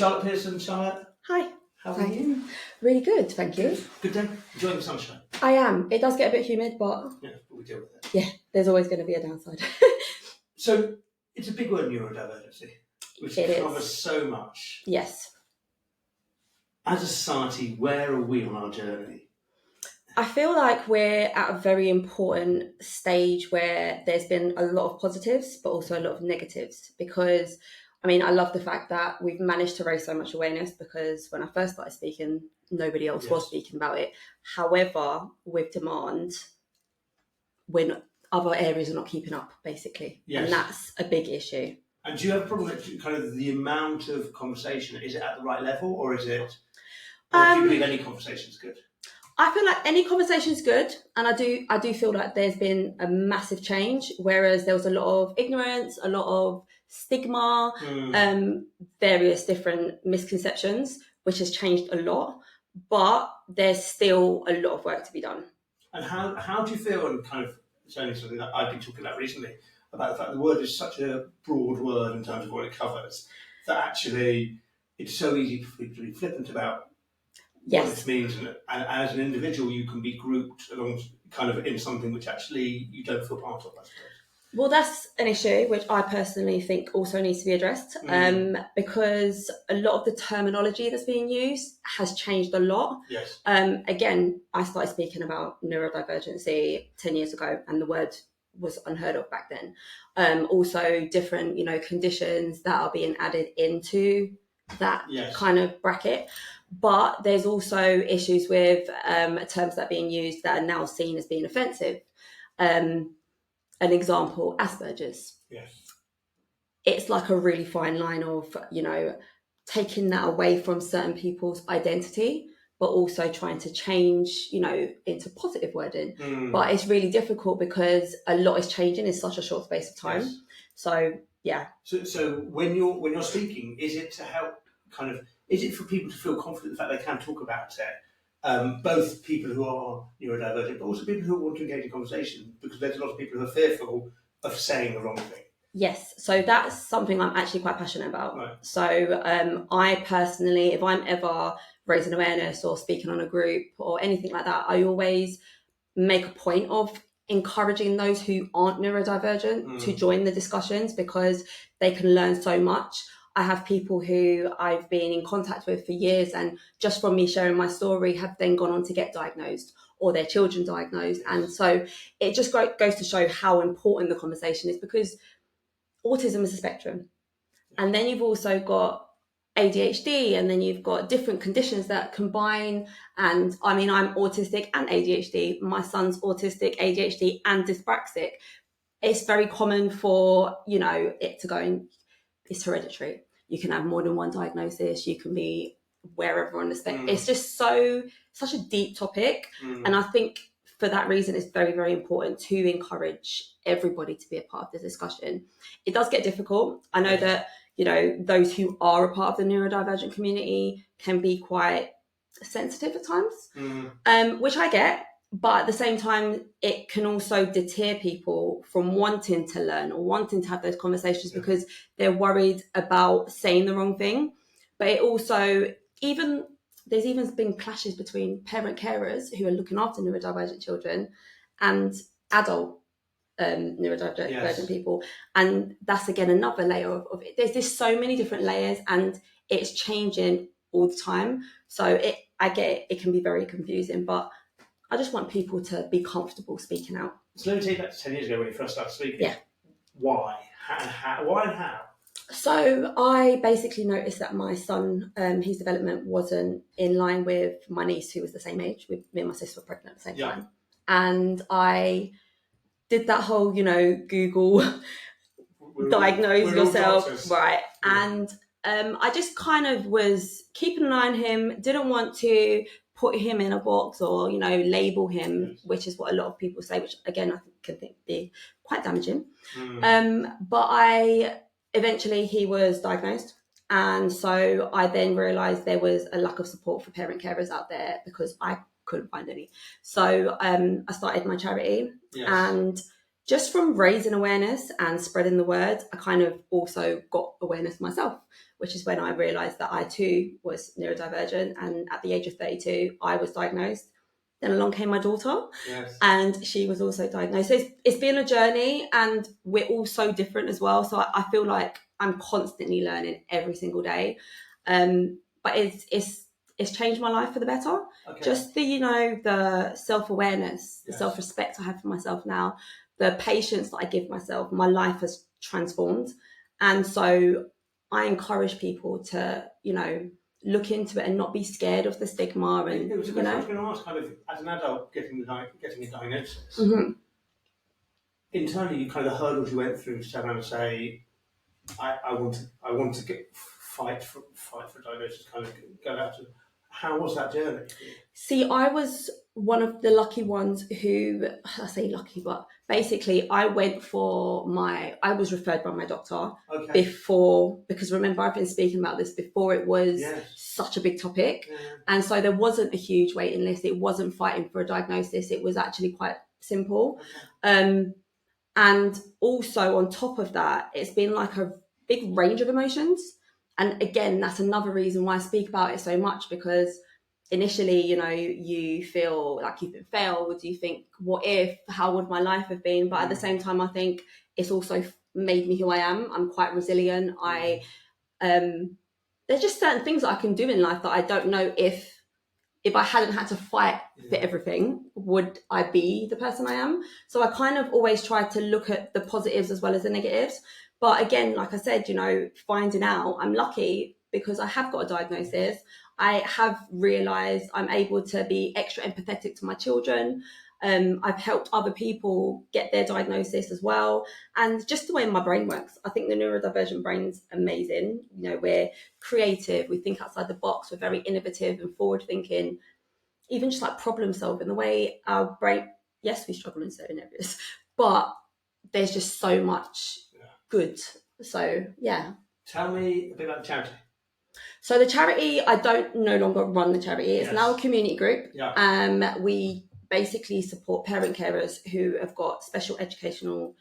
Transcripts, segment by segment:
Charlotte Pearson. Charlotte, Hi. how are you? Really good, thank you. Good day. Enjoying the sunshine. I am. It does get a bit humid, but Yeah, but we deal with it. yeah, there's always going to be a downside. So it's a big word, neurodiversity, which It covers is. so much. Yes. As a society, where are we on our journey? I feel like we're at a very important stage where there's been a lot of positives, but also a lot of negatives. Because, I mean, I love the fact that we've managed to raise so much awareness, because when I first started speaking, nobody else was speaking about it. However, with demand, other areas are not keeping up, basically. Yes. And that's a big issue. And do you have a problem with kind of the amount of conversation? Is it at the right level, or is it? Or do you believe any conversation is good? I feel like any conversation is good, and I do feel like there's been a massive change, whereas there was a lot of ignorance, a lot of stigma, various different misconceptions, which has changed a lot, but there's still a lot of work to be done. And how do you feel, and kind of, it's only something that I've been talking about recently, about the fact the word is such a broad word in terms of what it covers, that actually it's so easy for people to be flippant about what it means, and as an individual you can be grouped along kind of in something which actually you don't feel part of, I suppose. Well, that's an issue which I personally think also needs to be addressed, because a lot of the terminology that's being used has changed a lot. Yes. Again, I started speaking about neurodivergency 10 years ago, and the word was unheard of back then. Also different, conditions that are being added into that kind of bracket. But there's also issues with terms that are being used that are now seen as being offensive. An example, Asperger's. Yes. It's like a really fine line of, taking that away from certain people's identity, but also trying to change, into positive wording. But it's really difficult because a lot is changing in such a short space of time. Yes. So, yeah. So when you're speaking, is it to help is it for people to feel confident in the fact they can talk about it? Both people who are neurodivergent, but also people who want to engage in conversation, because there's a lot of people who are fearful of saying the wrong thing. Yes, so that's something I'm actually quite passionate about. Right. So I personally, if I'm ever raising awareness or speaking on a group or anything like that, I always make a point of encouraging those who aren't neurodivergent to join the discussions, because they can learn so much. I have people who I've been in contact with for years, and just from me sharing my story have then gone on to get diagnosed, or their children diagnosed. And so it just goes to show how important the conversation is, because autism is a spectrum. And then you've also got ADHD, and then you've got different conditions that combine. And I mean, I'm autistic and ADHD. My son's autistic, ADHD and dyspraxic. It's very common for, it to go in. It's hereditary. You can have more than one diagnosis. You can be wherever on the spectrum. It's just such a deep topic. And I think for that reason, it's very, very important to encourage everybody to be a part of this discussion. It does get difficult. I know that, those who are a part of the neurodivergent community can be quite sensitive at times, which I get. But at the same time, it can also deter people from wanting to learn or wanting to have those conversations because they're worried about saying the wrong thing. But it also, there's even been clashes between parent carers who are looking after neurodivergent children and adult neurodivergent people. And that's, again, another layer of it. There's just so many different layers, and it's changing all the time. So I get it can be very confusing, but I just want people to be comfortable speaking out. So let me take you back to 10 years ago when you first started speaking. Yeah. Why? Why and how? So I basically noticed that my son, his development wasn't in line with my niece, who was the same age. Me and my sister were pregnant at the same time. And I did that whole, Google diagnose yourself. Right. Yeah. And I just kind of was keeping an eye on him, didn't want to put him in a box or, label him, which is what a lot of people say, which, again, I can think be quite damaging. But eventually he was diagnosed. And so I then realised there was a lack of support for parent carers out there because I couldn't find any. So I started my charity. Yes. And just from raising awareness and spreading the word, I kind of also got awareness myself, which is when I realised that I too was neurodivergent. And at the age of 32, I was diagnosed. Then along came my daughter, Yes. and she was also diagnosed. So it's been a journey, and we're all so different as well. So I feel like I'm constantly learning every single day. But it's changed my life for the better. Okay. Just the, the self-awareness, the Yes. self-respect I have for myself now, the patience that I give myself, my life has transformed. And so I encourage people to, look into it and not be scared of the stigma. And it was a question I was going to ask, kind of, as an adult getting a diagnosis, mm-hmm. internally, you kind of the hurdles you went through to turn around and say, I want to fight for diagnosis, kind of go out to. How was that journey? See, I was one of the lucky ones who, I say lucky, but basically I was referred by my doctor before, because remember I've been speaking about this before it was such a big topic. Yeah. And so there wasn't a huge waiting list. It wasn't fighting for a diagnosis. It was actually quite simple. Okay. And also on top of that, it's been like a big range of emotions. And again, that's another reason why I speak about it so much, because initially, you feel like you've been failed. You think, what if? How would my life have been? But at the same time, I think it's also made me who I am. I'm quite resilient. There's just certain things that I can do in life that I don't know if I hadn't had to fight for everything, would I be the person I am? So I kind of always try to look at the positives as well as the negatives. But again, like I said, finding out, I'm lucky because I have got a diagnosis. I have realised I'm able to be extra empathetic to my children. I've helped other people get their diagnosis as well. And just the way my brain works, I think the neurodivergent brain's amazing. We're creative, we think outside the box, we're very innovative and forward thinking, even just like problem solving, the way our brain, yes, we struggle in certain areas, but there's just so much good. So, yeah. Tell me a bit about the charity. So the charity, I don't no longer run the charity. It's now a community group. Yeah. We basically support parent carers who have got special educational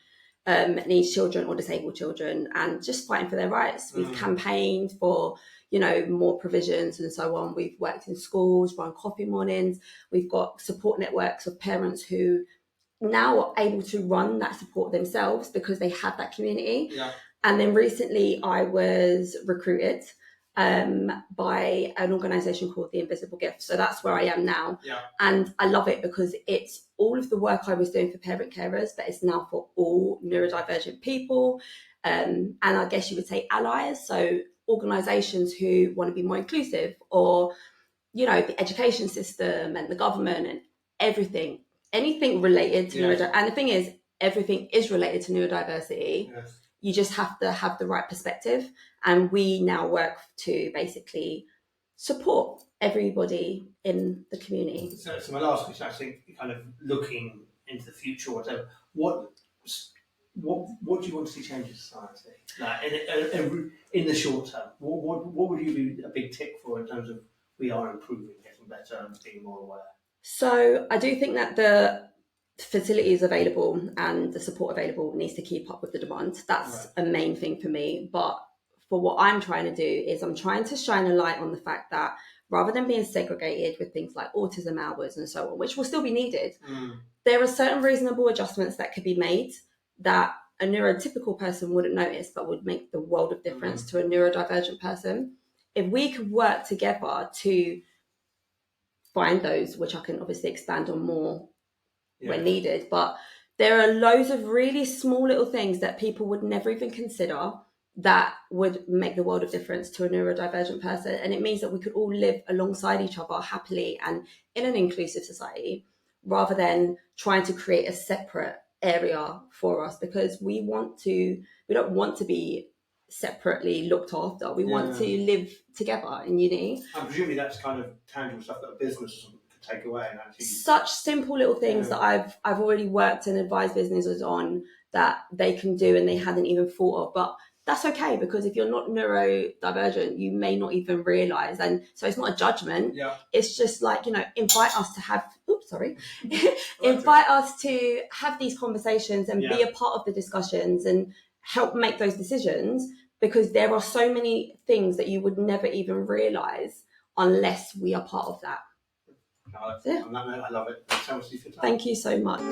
needs children or disabled children, and just fighting for their rights. We've campaigned for, more provisions and so on. We've worked in schools, run coffee mornings. We've got support networks of parents who now are able to run that support themselves because they have that community. Yeah. And then recently I was recruited by an organisation called The Invisible Gift. So that's where I am now. Yeah. And I love it because it's all of the work I was doing for parent carers, but it's now for all neurodivergent people. And I guess you would say allies. So organisations who want to be more inclusive, or, the education system and the government and everything, anything related to neurodiversity. And the thing is, everything is related to neurodiversity. Yes. You just have to have the right perspective. And we now work to basically support everybody in the community. So my last question, I think, kind of looking into the future or whatever, what do you want to see change in society? Like in the short term, what would you be a big tick for in terms of we are improving, getting better and being more aware? So I do think that the facilities available and the support available needs to keep up with the demand. That's a main thing for me. But for what I'm trying to do is I'm trying to shine a light on the fact that rather than being segregated with things like autism hours and so on, which will still be needed, there are certain reasonable adjustments that could be made that a neurotypical person wouldn't notice but would make the world of difference to a neurodivergent person. If we could work together to find those, which I can obviously expand on more when needed, but there are loads of really small little things that people would never even consider that would make the world of difference to a neurodivergent person. And it means that we could all live alongside each other happily and in an inclusive society, rather than trying to create a separate area for us, because we don't want to be separately looked after. We want to live together in unity. And presumably that's kind of tangible stuff that a business could take away and actually... Such simple little things that I've already worked and advised businesses on that they can do and they hadn't even thought of. But that's okay, because if you're not neurodivergent, you may not even realise. And so it's not a judgment. Yeah. It's just like, invite us to have invite us to have these conversations and be Yeah. a part of the discussions and help make those decisions, because there are so many things that you would never even realise unless we are part of that. Yeah. On that note, I love it. Thanks so much for your time. Thank you so much.